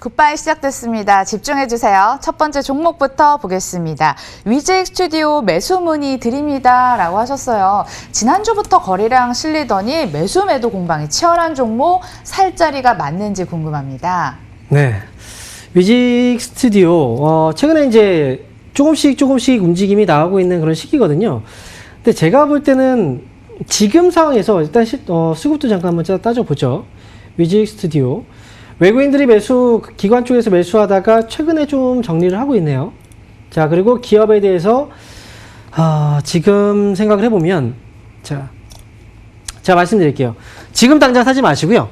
굿바이 시작됐습니다. 집중해주세요. 첫 번째 종목부터 보겠습니다. 위직 스튜디오 매수 문의 드립니다. 라고 하셨어요. 지난주부터 거래량 실리더니 매수 매도 공방이 치열한 종목 살 자리가 맞는지 궁금합니다. 네. 위직 스튜디오, 최근에 이제 조금씩 움직임이 나오고 있는 그런 시기거든요. 근데 제가 볼 때는 지금 상황에서 일단 수급도 잠깐 한번 따져보죠. 위직 스튜디오. 외국인들이 기관 쪽에서 매수하다가 최근에 좀 정리를 하고 있네요. 자, 그리고 기업에 대해서, 지금 생각을 해보면, 제가 말씀드릴게요. 지금 당장 사지 마시고요.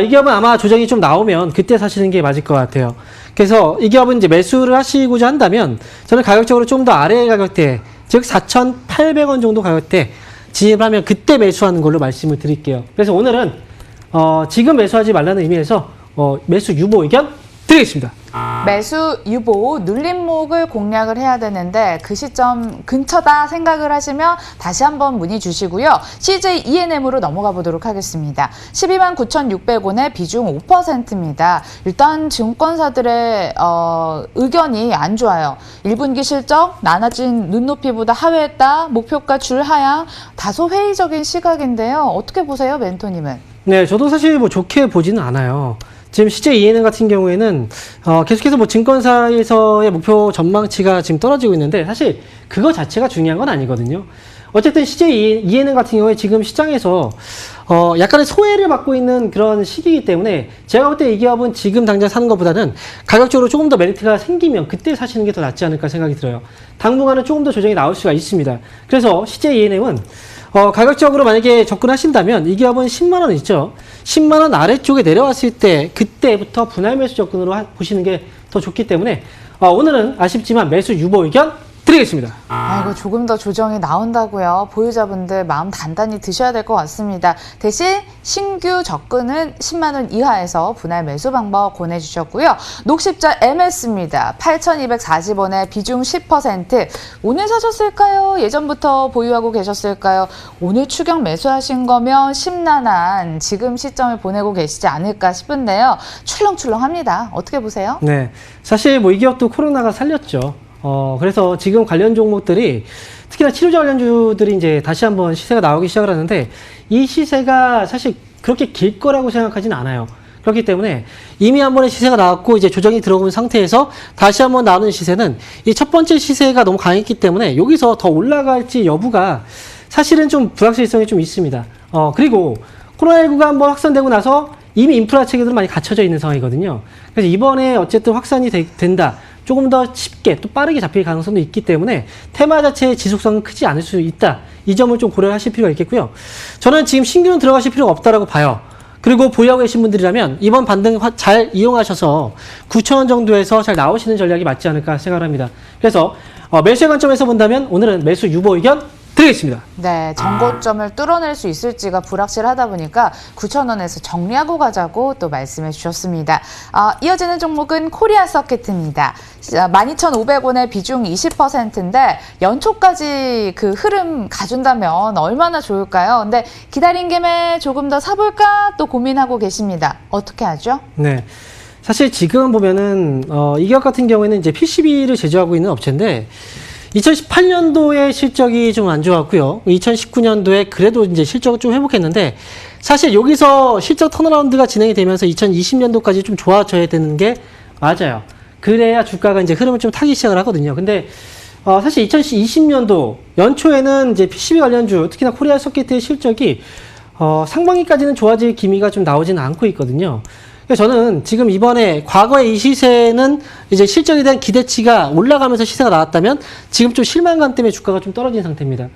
이 기업은 아마 조정이 좀 나오면 그때 사시는 게 맞을 것 같아요. 그래서 이 기업은 이제 매수를 하시고자 한다면 저는 가격적으로 좀 더 아래 가격대, 즉 4,800원 정도 가격대 진입하면 그때 매수하는 걸로 말씀을 드릴게요. 그래서 오늘은 지금 매수하지 말라는 의미에서 매수 유보 의견 드리겠습니다. 매수 유보 눌림목을 공략을 해야 되는데 그 시점 근처다 생각을 하시면 다시 한번 문의 주시고요. CJ ENM으로 넘어가 보도록 하겠습니다. 129,600원에 비중 5%입니다. 일단 증권사들의 의견이 안 좋아요. 1분기 실적 나눠진 눈높이보다 하회했다. 목표가 줄 하향. 다소 회의적인 시각인데요. 어떻게 보세요, 멘토님은? 네, 저도 사실 좋게 보지는 않아요. 지금 CJ ENM 같은 경우에는 계속해서 증권사에서의 목표 전망치가 지금 떨어지고 있는데 사실 그거 자체가 중요한 건 아니거든요. 어쨌든 CJ ENM 같은 경우에 지금 시장에서 약간의 소외를 받고 있는 그런 시기이기 때문에 제가 볼 때 이 기업은 지금 당장 사는 것보다는 가격적으로 조금 더 메리트가 생기면 그때 사시는 게 더 낫지 않을까 생각이 들어요. 당분간은 조금 더 조정이 나올 수가 있습니다. 그래서 CJ ENM은 가격적으로 만약에 접근하신다면 이 기업은 10만원 있죠. 10만원 아래쪽에 내려왔을 때 그때부터 분할 매수 접근으로 보시는 게 더 좋기 때문에 오늘은 아쉽지만 매수 유보 의견 드리겠습니다. 아이고, 조금 더 조정이 나온다고요. 보유자분들 마음 단단히 드셔야 될 것 같습니다. 대신 신규 접근은 10만 원 이하에서 분할 매수 방법 권해주셨고요. 녹십자 MS입니다. 8,240원에 비중 10%. 오늘 사셨을까요? 예전부터 보유하고 계셨을까요? 오늘 추격 매수하신 거면 심란한 지금 시점을 보내고 계시지 않을까 싶은데요. 출렁출렁합니다. 어떻게 보세요? 네, 사실 이 기업도 코로나가 살렸죠. 그래서 지금 관련 종목들이 특히나 치료제 관련주들이 이제 다시 한번 시세가 나오기 시작을 하는데 이 시세가 사실 그렇게 길 거라고 생각하지는 않아요. 그렇기 때문에 이미 한 번의 시세가 나왔고 이제 조정이 들어온 상태에서 다시 한번 나오는 시세는 이 첫 번째 시세가 너무 강했기 때문에 여기서 더 올라갈지 여부가 사실은 좀 불확실성이 좀 있습니다. 그리고 코로나19가 한번 확산되고 나서 이미 인프라 체계들은 많이 갖춰져 있는 상황이거든요. 그래서 이번에 어쨌든 확산이 된다. 조금 더 쉽게 또 빠르게 잡힐 가능성도 있기 때문에 테마 자체의 지속성은 크지 않을 수 있다. 이 점을 좀 고려하실 필요가 있겠고요. 저는 지금 신규는 들어가실 필요가 없다라고 봐요. 그리고 보유하고 계신 분들이라면 이번 반등 잘 이용하셔서 9,000원 정도에서 잘 나오시는 전략이 맞지 않을까 생각합니다. 그래서 매수의 관점에서 본다면 오늘은 매수 유보 의견 드리겠습니다. 네, 정고점을 뚫어낼 수 있을지가 불확실하다 보니까 9,000원에서 정리하고 가자고 또 말씀해 주셨습니다. 이어지는 종목은 코리아 서킷입니다. 12,500원의 비중 20%인데 연초까지 그 흐름 가준다면 얼마나 좋을까요? 근데 기다린 김에 조금 더 사볼까 또 고민하고 계십니다. 어떻게 하죠? 네. 사실 지금 보면은 이 기업 같은 경우에는 이제 PCB를 제조하고 있는 업체인데 2018년도에 실적이 좀 안 좋았고요. 2019년도에 그래도 이제 실적을 좀 회복했는데 사실 여기서 실적 턴어라운드가 진행이 되면서 2020년도까지 좀 좋아져야 되는 게 맞아요. 그래야 주가가 이제 흐름을 좀 타기 시작을 하거든요. 근데 사실 2020년도 연초에는 이제 PCB 관련주, 특히나 코리아 서킷의 실적이 상반기까지는 좋아질 기미가 좀 나오지는 않고 있거든요. 그래서 저는 지금 이번에 과거의 이 시세는 이제 실적에 대한 기대치가 올라가면서 시세가 나왔다면 지금 좀 실망감 때문에 주가가 좀 떨어진 상태입니다.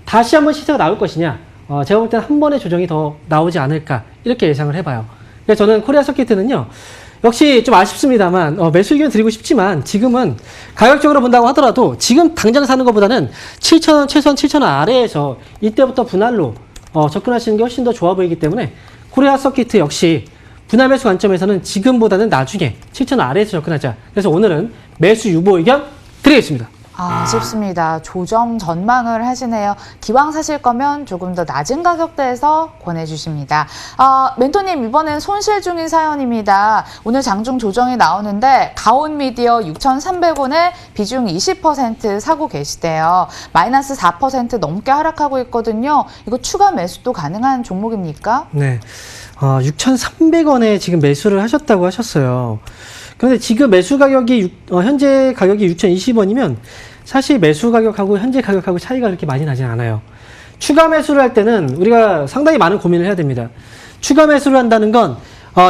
다시 한번 시세가 나올 것이냐? 제가 볼 때는 한 번의 조정이 더 나오지 않을까 이렇게 예상을 해봐요. 그래서 저는 코리아 서킷은요. 역시 좀 아쉽습니다만 매수 의견 드리고 싶지만 지금은 가격적으로 본다고 하더라도 지금 당장 사는 것보다는 7,000원 최소한 7,000원 아래에서 이때부터 분할로 접근하시는 게 훨씬 더 좋아 보이기 때문에 코리아 서킷 역시 분할 매수 관점에서는 지금보다는 나중에 7,000원 아래에서 접근하자. 그래서 오늘은 매수 유보 의견 드리겠습니다. 아쉽습니다. 조정 전망을 하시네요. 기왕 사실 거면 조금 더 낮은 가격대에서 권해주십니다. 멘토님, 이번엔 손실 중인 사연입니다. 오늘 장중 조정이 나오는데 가온미디어 6,300원에 비중 20% 사고 계시대요. 마이너스 4% 넘게 하락하고 있거든요. 이거 추가 매수도 가능한 종목입니까? 네. 6,300원에 지금 매수를 하셨다고 하셨어요. 그런데 지금 매수 가격이 현재 가격이 6,020원이면 사실 매수 가격하고 현재 가격하고 차이가 그렇게 많이 나진 않아요. 추가 매수를 할 때는 우리가 상당히 많은 고민을 해야 됩니다. 추가 매수를 한다는 건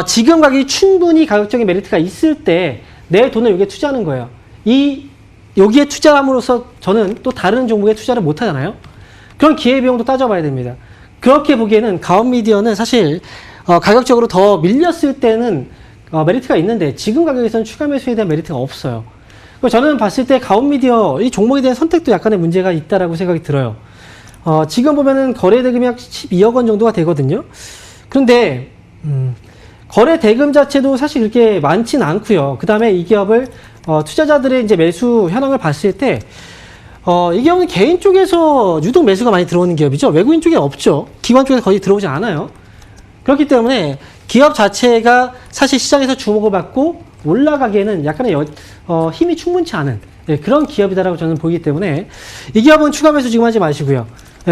지금 가격이 충분히 가격적인 메리트가 있을 때 내 돈을 여기에 투자하는 거예요. 여기에 투자함으로써 저는 또 다른 종목에 투자를 못 하잖아요. 그런 기회비용도 따져봐야 됩니다. 그렇게 보기에는 가온미디어는 사실 가격적으로 더 밀렸을 때는 메리트가 있는데 지금 가격에서는 추가 매수에 대한 메리트가 없어요. 저는 봤을 때 가온미디어 이 종목에 대한 선택도 약간의 문제가 있다라고 생각이 들어요. 지금 보면은 거래 대금이 약 12억 원 정도가 되거든요. 그런데 거래 대금 자체도 사실 그렇게 많지는 않고요. 그 다음에 이 기업을 투자자들의 이제 매수 현황을 봤을 때 이 기업은 개인 쪽에서 유독 매수가 많이 들어오는 기업이죠. 외국인 쪽에 없죠. 기관 쪽에서 거의 들어오지 않아요. 그렇기 때문에 기업 자체가 사실 시장에서 주목을 받고 올라가기에는 약간의 힘이 충분치 않은 그런 기업이다라고 저는 보이기 때문에 이 기업은 추가 매수 지금 하지 마시고요.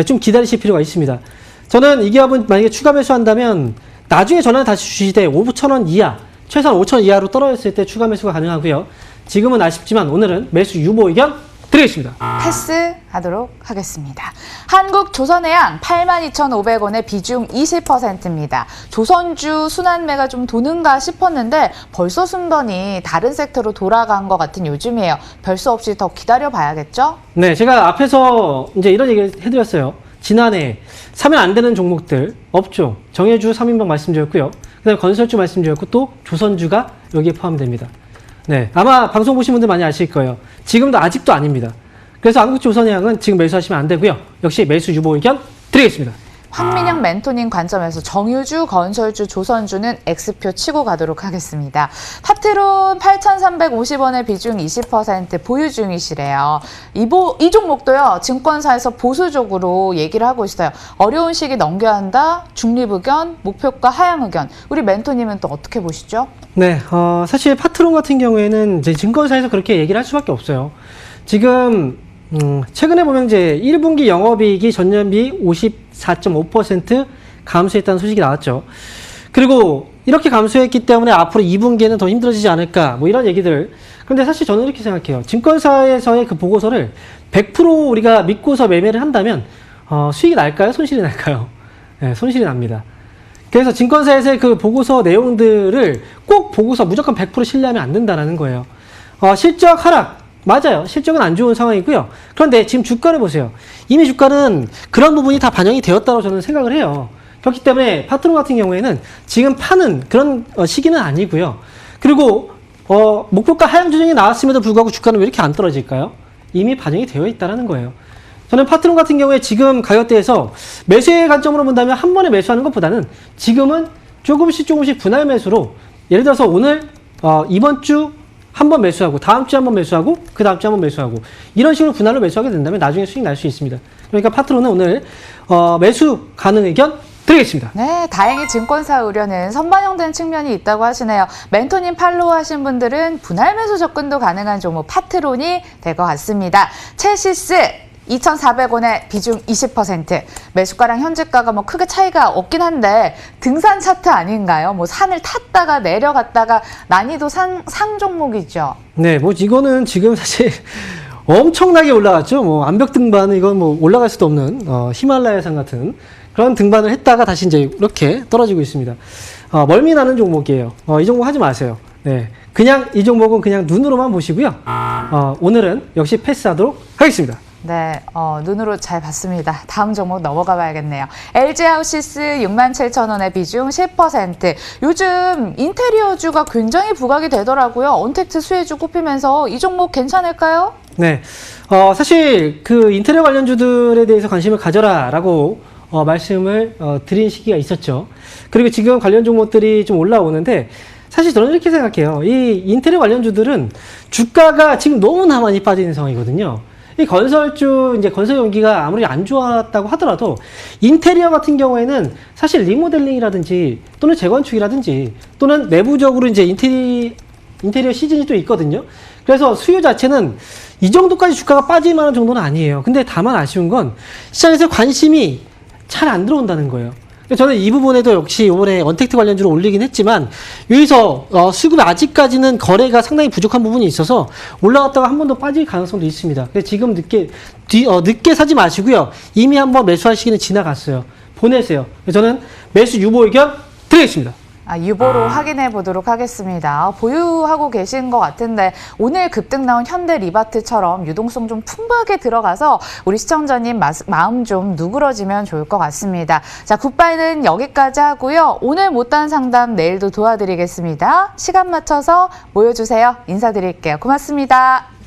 좀 기다리실 필요가 있습니다. 저는 이 기업은 만약에 추가 매수한다면 나중에 전화를 다시 주시되 5,000원 이하, 최소한 5,000원 이하로 떨어졌을 때 추가 매수가 가능하고요. 지금은 아쉽지만 오늘은 매수 유보 의견 드리겠습니다. 패스하도록 하겠습니다. 한국조선해양 82,500원에 비중 20%입니다. 조선주 순환매가 좀 도는가 싶었는데 벌써 순번이 다른 섹터로 돌아간 것 같은 요즘이에요. 별수 없이 더 기다려봐야겠죠? 네, 제가 앞에서 이제 이런 얘기를 해드렸어요. 지난해 사면 안 되는 종목들 업종 정해주 3인방 말씀드렸고요. 그다음에 건설주 말씀드렸고 또 조선주가 여기에 포함됩니다. 네, 아마 방송 보신 분들 많이 아실 거예요. 지금도 아직도 아닙니다. 그래서 한국조선해양은 지금 매수하시면 안 되고요. 역시 매수 유보 의견 드리겠습니다. 황민영 멘토님 관점에서 정유주, 건설주, 조선주는 X표 치고 가도록 하겠습니다. 파트론 8,350원의 비중 20% 보유 중이시래요. 이 종목도요. 증권사에서 보수적으로 얘기를 하고 있어요. 어려운 시기 넘겨야 한다. 중립 의견, 목표가 하향 의견. 우리 멘토님은 또 어떻게 보시죠? 네, 사실 파트론 같은 경우에는 이제 증권사에서 그렇게 얘기를 할 수밖에 없어요. 지금 최근에 보면 이제 1분기 영업이익이 전년비 54.5% 감소했다는 소식이 나왔죠. 그리고 이렇게 감소했기 때문에 앞으로 2분기에는 더 힘들어지지 않을까 뭐 이런 얘기들. 그런데 사실 저는 이렇게 생각해요. 증권사에서의 그 보고서를 100% 우리가 믿고서 매매를 한다면 수익이 날까요? 손실이 날까요? 네, 손실이 납니다. 그래서 증권사에서의 그 보고서 내용들을 꼭 보고서 무조건 100% 신뢰하면 안 된다는 거예요. 실적 하락. 맞아요. 실적은 안 좋은 상황이고요. 그런데 지금 주가를 보세요. 이미 주가는 그런 부분이 다 반영이 되었다고 저는 생각을 해요. 그렇기 때문에 파트론 같은 경우에는 지금 파는 그런 시기는 아니고요. 그리고 목표가 하향 조정이 나왔음에도 불구하고 주가는 왜 이렇게 안 떨어질까요? 이미 반영이 되어 있다는 거예요. 저는 파트론 같은 경우에 지금 가격대에서 매수의 관점으로 본다면 한 번에 매수하는 것보다는 지금은 조금씩 분할 매수로 예를 들어서 오늘 이번 주 한 번 매수하고 다음 주에 한 번 매수하고 그 다음 주에 한 번 매수하고 이런 식으로 분할로 매수하게 된다면 나중에 수익 날 수 있습니다. 그러니까 파트론은 오늘 매수 가능 의견 드리겠습니다. 네, 다행히 증권사 의뢰는 선반영된 측면이 있다고 하시네요. 멘토님 팔로우 하신 분들은 분할 매수 접근도 가능한 종목 파트론이 될 것 같습니다. 첼시스 2,400원에 비중 20%. 매수가랑 현재가가 뭐 크게 차이가 없긴 한데 등산 차트 아닌가요? 뭐 산을 탔다가 내려갔다가 난이도 상 종목이죠. 네, 뭐 이거는 지금 사실 엄청나게 올라갔죠. 뭐 암벽 등반은 이건 뭐 올라갈 수도 없는 히말라야산 같은 그런 등반을 했다가 다시 이제 이렇게 떨어지고 있습니다. 멀미 나는 종목이에요. 이 종목 하지 마세요. 네, 그냥 이 종목은 그냥 눈으로만 보시고요. 오늘은 역시 패스하도록 하겠습니다. 네, 눈으로 잘 봤습니다. 다음 종목 넘어가 봐야겠네요. LG하우시스 67,000원의 비중 10%. 요즘 인테리어주가 굉장히 부각이 되더라고요. 언택트 수혜주 꼽히면서 이 종목 괜찮을까요? 네, 사실 그 인테리어 관련주들에 대해서 관심을 가져라라고 말씀을 드린 시기가 있었죠. 그리고 지금 관련 종목들이 좀 올라오는데 사실 저는 이렇게 생각해요. 이 인테리어 관련주들은 주가가 지금 너무나 많이 빠지는 상황이거든요. 이 건설주 이제 건설 연기가 아무리 안 좋았다고 하더라도 인테리어 같은 경우에는 사실 리모델링이라든지 또는 재건축이라든지 또는 내부적으로 이제 인테리어 시즌이 또 있거든요. 그래서 수요 자체는 이 정도까지 주가가 빠질 만한 정도는 아니에요. 근데 다만 아쉬운 건 시장에서 관심이 잘 안 들어온다는 거예요. 저는 이 부분에도 역시 이번에 언택트 관련주로 올리긴 했지만 여기서 수급이 아직까지는 거래가 상당히 부족한 부분이 있어서 올라갔다가 한 번 더 빠질 가능성도 있습니다. 그래서 지금 늦게 사지 마시고요. 이미 한번 매수할 시기는 지나갔어요. 보내세요. 그래서 저는 매수 유보 의견 드리겠습니다. 유보로 확인해 보도록 하겠습니다. 보유하고 계신 것 같은데 오늘 급등 나온 현대 리바트처럼 유동성 좀 풍부하게 들어가서 우리 시청자님 마음 좀 누그러지면 좋을 것 같습니다. 자, 굿바이는 여기까지 하고요. 오늘 못한 상담 내일도 도와드리겠습니다. 시간 맞춰서 모여주세요. 인사드릴게요. 고맙습니다.